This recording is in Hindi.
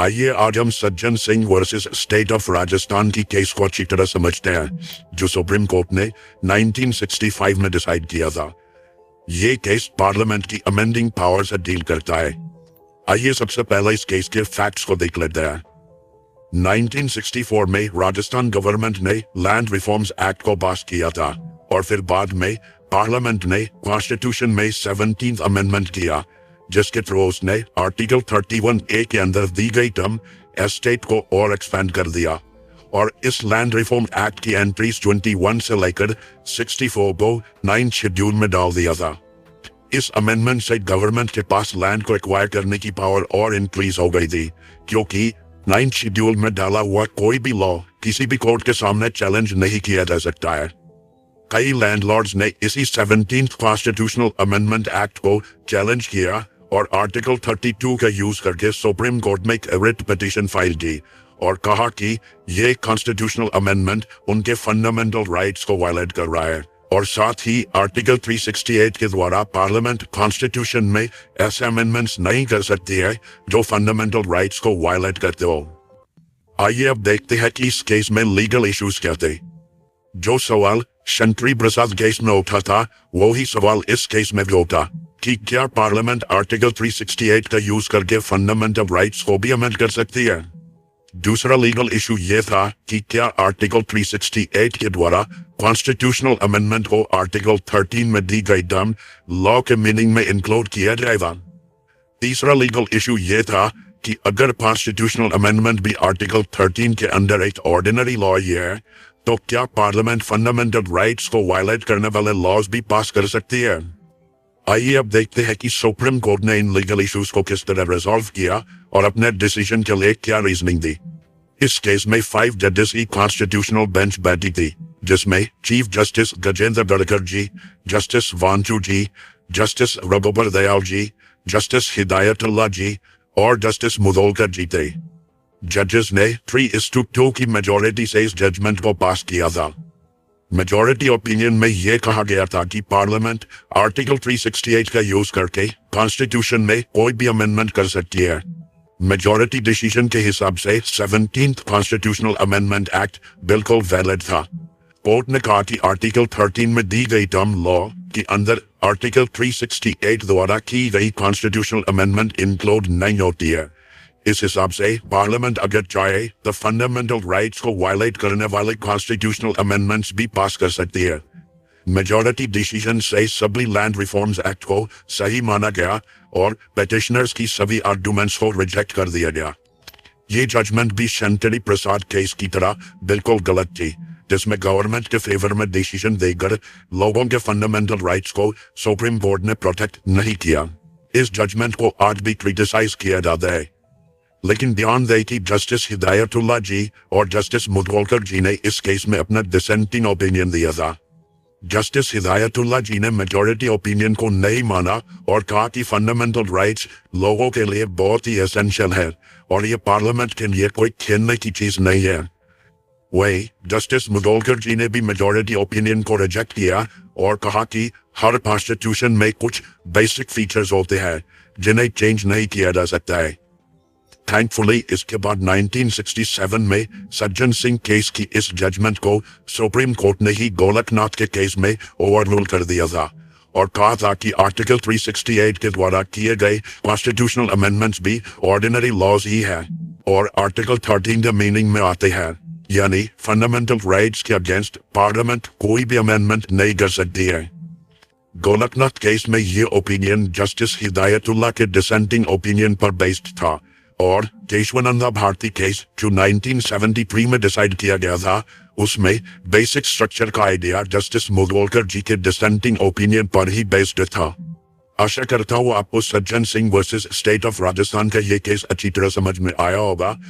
आइए आज हम Sajjan Singh versus state of Rajasthan की केस को अच्छी तरह समझते हैं, जो सुप्रीम कोर्ट ने 1965 में डिसाइड किया था। ये केस पार्लियामेंट की अमेंडिंग पावर से डील करता है। आइए सबसे पहले इस केस के फैक्ट्स को देख लेते हैं। 1964 में राजस्थान गवर्नमेंट ने लैंड रिफॉर्म्स एक्ट को पास किया था और फिर बाद में पार्लियामेंट ने कॉन्स्टिट्यूशन में 17th अमेंडमेंट किया, जिसके थ्रू उसने आर्टिकल 31A के अंदर दी गई टर्म एस्टेट को और एक्सपेंड कर दिया और इस लैंड रिफॉर्म एक्ट की एंट्रीज 21 से लेकर 64 को 9th शेड्यूल में डाल दिया था। इस अमेंडमेंट से गवर्नमेंट के पास लैंड को एक्वायर करने की पावर और इंक्रीज हो गई थी, क्योंकि 9th शेड्यूल में डाला हुआ कोई भी लॉ किसी भी कोर्ट के सामने चैलेंज नहीं किया जा सकता है। कई लैंडलॉर्ड्स ने इसी 17th कॉन्स्टिट्यूशनल अमेंडमेंट एक्ट को चैलेंज किया और आर्टिकल 32 का यूज करके सुप्रीम कोर्ट में एक रिट पिटीशन फाइल की और कहा कि ये कॉन्स्टिट्यूशनल अमेंडमेंट उनके फंडामेंटल राइट्स को वायलेट कर रहा है और साथ ही आर्टिकल 368 के द्वारा पार्लियामेंट कॉन्स्टिट्यूशन में ऐसे अमेंडमेंट्स नहीं कर सकती है जो फंडामेंटल राइट्स को वायलेट करते हो। आइए अब देखते हैं कि इस केस में लीगल इश्यूज क्या थे। जो सवाल शंकरी प्रसाद केस में उठा था, वो ही सवाल इस केस में भी उठा कि क्या पार्लियामेंट आर्टिकल 368 का यूज करके फंडामेंटल राइट्स को भी अमेंड कर सकती है। दूसरा लीगल इशू ये था कि क्या आर्टिकल 368 के द्वारा कॉन्स्टिट्यूशनल अमेंडमेंट को आर्टिकल 13 में दी गई टर्म लॉ के मीनिंग में इंक्लूड किया जाएगा। तीसरा लीगल इशू ये था कि अगर कॉन्स्टिट्यूशनल अमेंडमेंट भी आर्टिकल 13 के अंडर एक ऑर्डिनरी लॉ ही है, तो क्या पार्लियामेंट फंडामेंटल राइट्स को वायलेट करने वाले लॉज भी पास कर सकती है। आइए अब देखते हैं कि सुप्रीम कोर्ट ने इन लीगल इश्यूज को किस तरह रिजॉल्व किया और अपने डिसीजन के लिए क्या रीजनिंग दी। इस केस में 5 जजेस की कॉन्स्टिट्यूशनल बेंच बैठी थी, जिसमें चीफ जस्टिस गजेंद्र धड़कर जी, जस्टिस वांचू जी, जस्टिस रघुबर दयाल जी, जस्टिस हिदायतुल्लाह जी और जस्टिस मुदोलकर जी थे। जजेस ने 3:2 की मेजोरिटी से इस जजमेंट को पास किया था। मेजॉरिटी ओपिनियन में यह कहा गया था कि पार्लियामेंट आर्टिकल 368 का यूज करके कॉन्स्टिट्यूशन में कोई भी अमेंडमेंट कर सकती है। मेजॉरिटी डिसीजन के हिसाब से 17th कॉन्स्टिट्यूशनल अमेंडमेंट एक्ट बिल्कुल वैलिड था। कोर्ट ने कहा कि आर्टिकल 13 में दी गई टर्म लॉ के अंदर आर्टिकल 368 द्वारा की गई कॉन्स्टिट्यूशनल अमेंडमेंट इंक्लूड नहीं होती है। इस हिसाब से पार्लियामेंट अगर चाहे तो फंडामेंटल राइट्स को वायलेट करने वाले कॉन्स्टिट्यूशनल अमेंडमेंट्स भी पास कर सकती है। मेजॉरिटी डिसीजन से सभी लैंड रिफॉर्म्स एक्ट को सही माना गया और पिटिशनर्स की सभी आर्गुमेंट्स को रिजेक्ट कर दिया गया। ये जजमेंट भी शंकरी प्रसाद केस की तरह बिल्कुल गलत थी, जिसमें गवर्नमेंट के फेवर में डिसीजन देकर लोगों के फंडामेंटल राइट्स को सुप्रीम कोर्ट ने प्रोटेक्ट नहीं किया। इस जजमेंट को आज भी क्रिटिसाइज किया जाता है, लेकिन ध्यान दें कि जस्टिस हिदायतुल्लाह जी और जस्टिस मुदोलकर जी ने इस केस में अपना डिसेंटिंग ओपिनियन दिया था। जस्टिस हिदायतुल्लाह जी ने मेजॉरिटी ओपिनियन को नहीं माना और कहा कि फंडामेंटल राइट्स लोगों के लिए बहुत ही एसेंशियल है और ये पार्लियामेंट के लिए कोई खेलने की चीज नहीं है। वही जस्टिस मुदोलकर जी ने भी मेजॉरिटी ओपिनियन को रिजेक्ट किया और कहा कि हर कॉन्स्टिट्यूशन में कुछ बेसिक फीचर्स होते हैं जिन्हें चेंज नहीं किया जा सकता है। थैंकफुली इसके बाद 1967 में सज्जन सिंह केस की इस जजमेंट को सुप्रीम कोर्ट ने ही गोलकनाथ के केस में ओवररूल कर दिया था और कहा था कि आर्टिकल 368 के द्वारा किए गए कॉन्स्टिट्यूशनल अमेंडमेंट्स भी ऑर्डिनरी लॉज ही है और आर्टिकल 13 के मीनिंग में आते हैं, यानी फंडामेंटल राइट्स के अगेंस्ट पार्लियामेंट कोई भी अमेंडमेंट नहीं कर सकती है। गोलकनाथ केस में ये ओपिनियन जस्टिस हिदायतुल्लाह के डिसेंटिंग ओपिनियन पर बेस्ड था और केशवानंदा भारती केस जो 1973 में डिसाइड किया गया था, उसमें बेसिक स्ट्रक्चर का आइडिया जस्टिस मुदोलकर जी के डिसेंटिंग ओपिनियन पर ही बेस्ड था। आशा करता हूँ आपको Sajjan Singh versus state of Rajasthan का ये केस अच्छी तरह समझ में आया होगा।